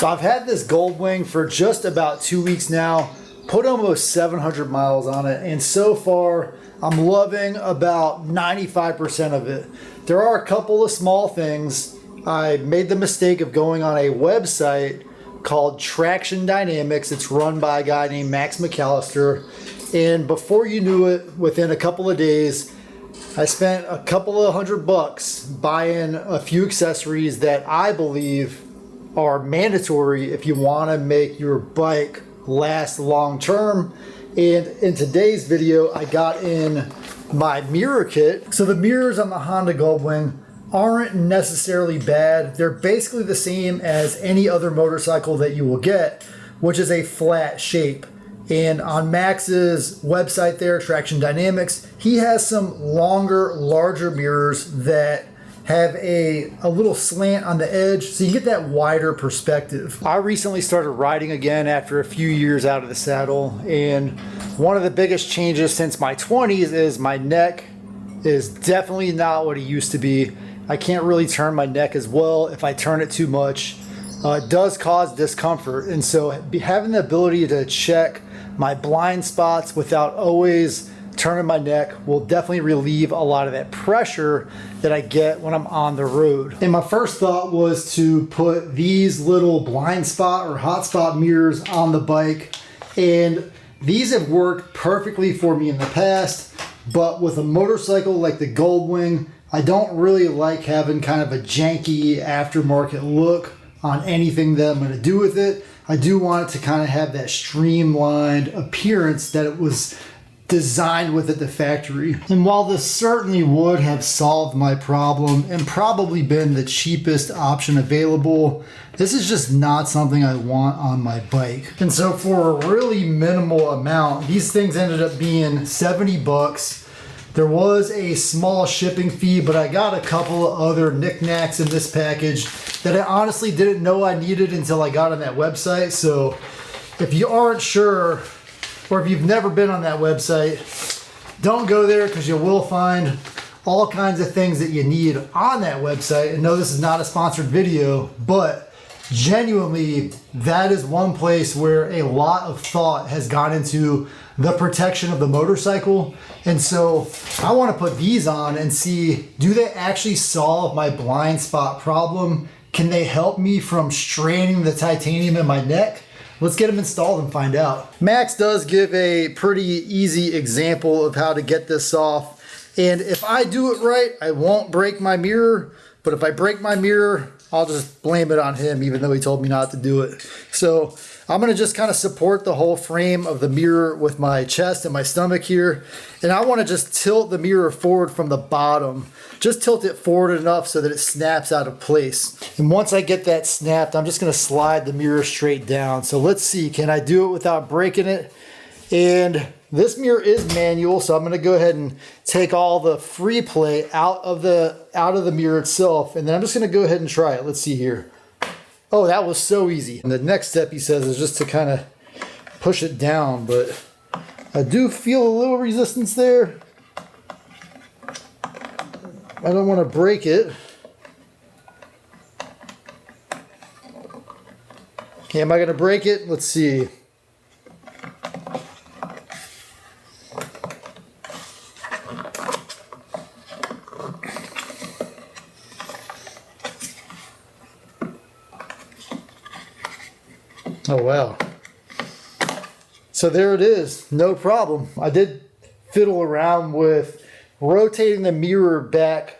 So I've had this Goldwing for just about 2 weeks now, put almost 700 miles on it, and so far I'm loving about 95% of it. There are a couple of small things. I made the mistake of going on a website called Traxxion Dynamics. It's run by a guy named Max McAllister, and before you knew it, within a couple of days, I spent a couple of $100 buying a few accessories that I believe are mandatory if you want to make your bike last long term. And in today's video, I got in my mirror kit. So the mirrors on the Honda Goldwing aren't necessarily bad. They're basically the same as any other motorcycle that you will get, which is a flat shape. And on Max's website there, Traxxion Dynamics, he has some longer, larger mirrors that have a little slant on the edge, so you get that wider perspective. I recently started riding again after a few years out of the saddle, and one of the biggest changes since my 20s is my neck is definitely not what it used to be. I can't really turn my neck as well. If I turn it too much, it does cause discomfort, and so having the ability to check my blind spots without always turning my neck will definitely relieve a lot of that pressure that I get when I'm on the road. And my first thought was to put these little blind spot or hot spot mirrors on the bike, and these have worked perfectly for me in the past, but with a motorcycle like the Goldwing, I don't really like having kind of a janky aftermarket look on anything that I'm going to do with it. I do want it to kind of have that streamlined appearance that it was designed with at the factory. And while this certainly would have solved my problem and probably been the cheapest option available, this is just not something I want on my bike. And so for a really minimal amount, these things ended up being 70 bucks. There was a small shipping fee, but I got a couple of other knickknacks in this package that I honestly didn't know I needed until I got on that website. So if you aren't sure, or if you've never been on that website, don't go there, because you will find all kinds of things that you need on that website. And no, this is not a sponsored video, but genuinely, that is one place where a lot of thought has gone into the protection of the motorcycle. And so I want to put these on and see, do they actually solve my blind spot problem? Can they help me from straining the titanium in my neck? Let's get them installed and find out. Max does give a pretty easy example of how to get this off. And if I do it right, I won't break my mirror. But if I break my mirror, I'll just blame it on him, even though he told me not to do it. So I'm gonna just kind of support the whole frame of the mirror with my chest and my stomach here. And I wanna just tilt the mirror forward from the bottom. Just tilt it forward enough so that it snaps out of place. And once I get that snapped, I'm just gonna slide the mirror straight down. So let's see, can I do it without breaking it? And this mirror is manual, so I'm gonna go ahead and take all the free play out of the mirror itself, and then I'm just gonna go ahead and try it. Let's see here. Oh, that was so easy. And the next step, he says, is just to kind of push it down, but I do feel a little resistance there. I don't want to break it. Okay, am I going to break it? Let's see. Oh, wow. So there it is, no problem. I did fiddle around with rotating the mirror back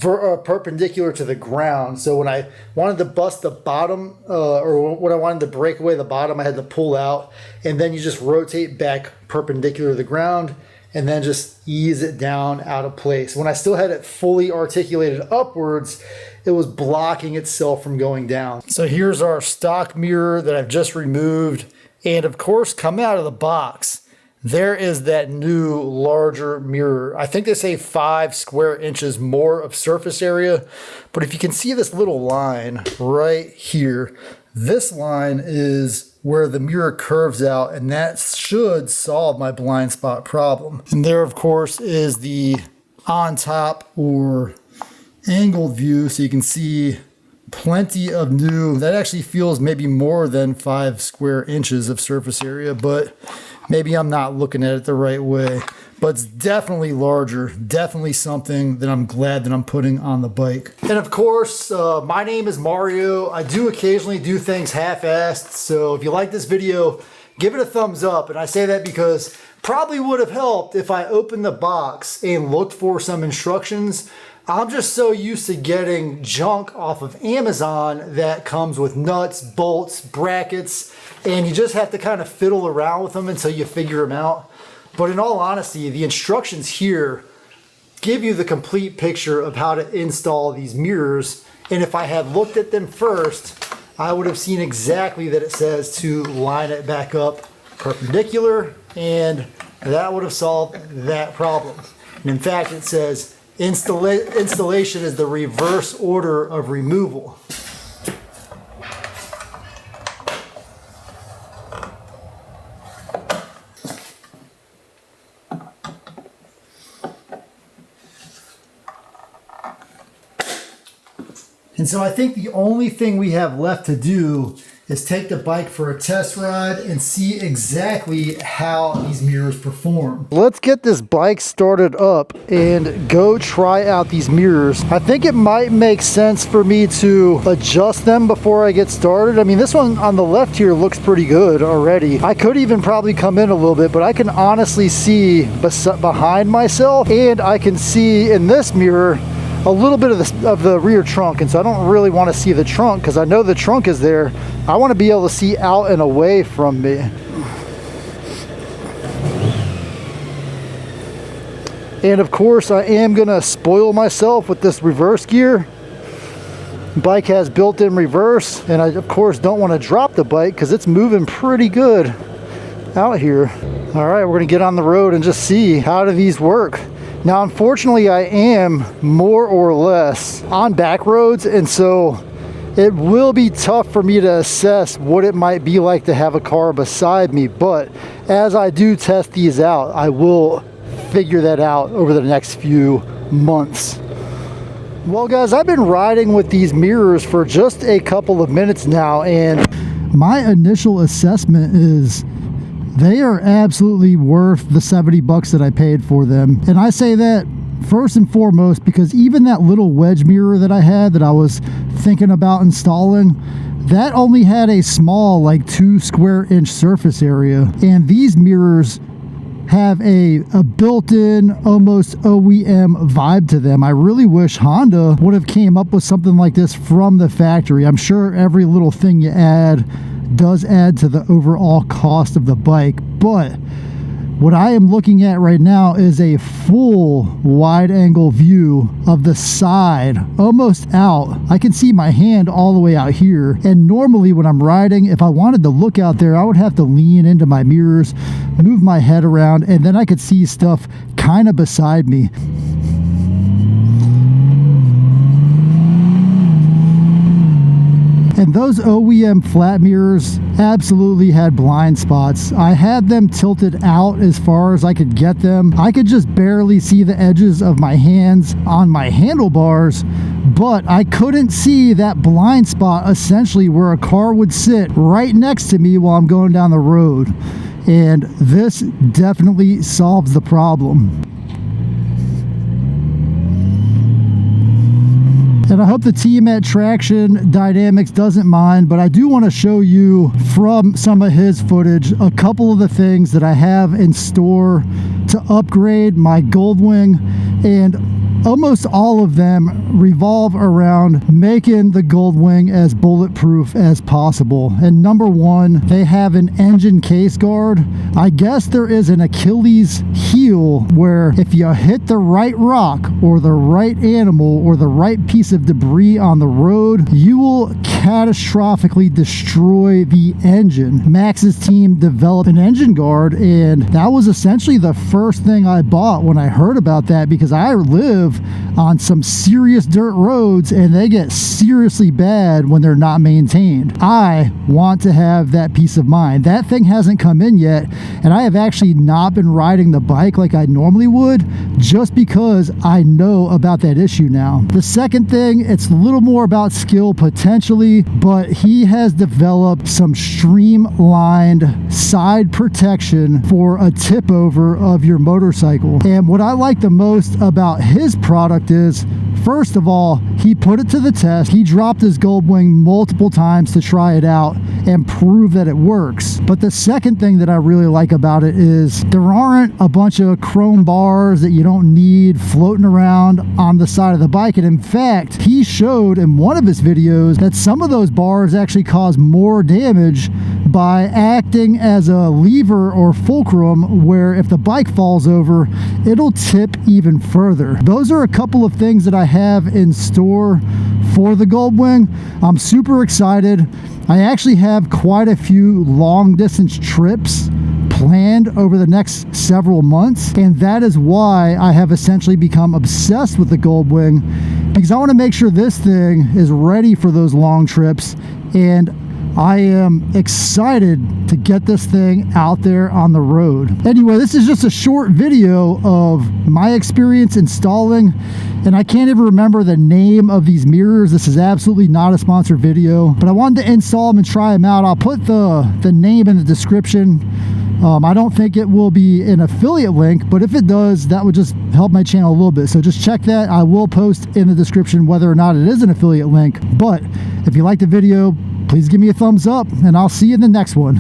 perpendicular to the ground. So when I wanted to bust the bottom, or when I wanted to break away the bottom, I had to pull out, and then you just rotate back perpendicular to the ground, and then just ease it down out of place. When I still had it fully articulated upwards, it was blocking itself from going down. So here's our stock mirror that I've just removed. And of course, coming out of the box, there is that new larger mirror. I think they say 5 square inches more of surface area. But if you can see this little line right here, this line is where the mirror curves out, and that should solve my blind spot problem. And there, of course, is the on top or angled view, so you can see plenty of new. That actually feels maybe more than 5 square inches of surface area, but maybe I'm not looking at it the right way. But it's definitely larger, definitely something that I'm glad that I'm putting on the bike. And of course, my name is Mario. I do occasionally do things half-assed, so if you like this video, give it a thumbs up. And I say that because probably would have helped if I opened the box and looked for some instructions. I'm just so used to getting junk off of Amazon that comes with nuts, bolts, brackets, and you just have to kind of fiddle around with them until you figure them out. But in all honesty, the instructions here give you the complete picture of how to install these mirrors. And if I had looked at them first, I would have seen exactly that it says to line it back up perpendicular, and that would have solved that problem. And in fact, it says installation is the reverse order of removal. And so I think the only thing we have left to do is take the bike for a test ride and see exactly how these mirrors perform. Let's get this bike started up and go try out these mirrors. I think it might make sense for me to adjust them before I get started. I mean, this one on the left here looks pretty good already. I could even probably come in a little bit, but I can honestly see behind myself, and I can see in this mirror a little bit of the rear trunk, and so I don't really want to see the trunk because I know the trunk is there. I want to be able to see out and away from me. And of course, I am gonna spoil myself with this reverse gear. Bike has built-in reverse, and I of course don't want to drop the bike because it's moving pretty good out here. All right, we're gonna get on the road and just see how do these work. Now, unfortunately, I am more or less on back roads, and so it will be tough for me to assess what it might be like to have a car beside me. But as I do test these out, I will figure that out over the next few months. Well, guys, I've been riding with these mirrors for just a couple of minutes now, and my initial assessment is they are absolutely worth the 70 bucks that I paid for them. And I say that first and foremost because even that little wedge mirror that I had that I was thinking about installing, that only had a small, like 2 square inch surface area. And these mirrors have a built-in, almost OEM vibe to them. I really wish Honda would have came up with something like this from the factory. I'm sure every little thing you add does add to the overall cost of the bike, but what I am looking at right now is a full wide angle view of the side, almost out. I can see my hand all the way out here, and normally when I'm riding, if I wanted to look out there, I would have to lean into my mirrors, move my head around, and then I could see stuff kind of beside me. And those OEM flat mirrors absolutely had blind spots. I had them tilted out as far as I could get them. I could just barely see the edges of my hands on my handlebars, but I couldn't see that blind spot essentially where a car would sit right next to me while I'm going down the road. And this definitely solves the problem. And I hope the team at Traxxion Dynamics doesn't mind, but I do want to show you from some of his footage a couple of the things that I have in store to upgrade my Goldwing, and almost all of them revolve around making the Goldwing as bulletproof as possible. And number one, they have an engine case guard. I guess there is an Achilles heel where if you hit the right rock or the right animal or the right piece of debris on the road, you will catastrophically destroy the engine. Max's team developed an engine guard, and that was essentially the first thing I bought when I heard about that, because I live live on some serious dirt roads, and they get seriously bad when they're not maintained. I want to have that peace of mind. That thing hasn't come in yet, and I have actually not been riding the bike like I normally would, just because I know about that issue now. The second thing, it's a little more about skill potentially, but he has developed some streamlined side protection for a tip over of your motorcycle. And what I like the most about his product is, first of all, he put it to the test. He dropped his Goldwing multiple times to try it out and prove that it works. But the second thing that I really like about it is there aren't a bunch of chrome bars that you don't need floating around on the side of the bike. And in fact, he showed in one of his videos that some of those bars actually cause more damage by acting as a lever or fulcrum, where if the bike falls over, it'll tip even further. Those are a couple of things that I have in store for the Goldwing. I'm super excited. I actually have quite a few long distance trips planned over the next several months, and that is why I have essentially become obsessed with the Goldwing, because I want to make sure this thing is ready for those long trips, and I am excited to get this thing out there on the road. Anyway, this is just a short video of my experience installing, and I can't even remember the name of these mirrors. This is absolutely not a sponsored video, but I wanted to install them and try them out. I'll put the name in the description. I don't think it will be an affiliate link, but if it does, that would just help my channel a little bit. So just check that. I will post in the description whether or not it is an affiliate link. But if you like the video, please give me a thumbs up, and I'll see you in the next one.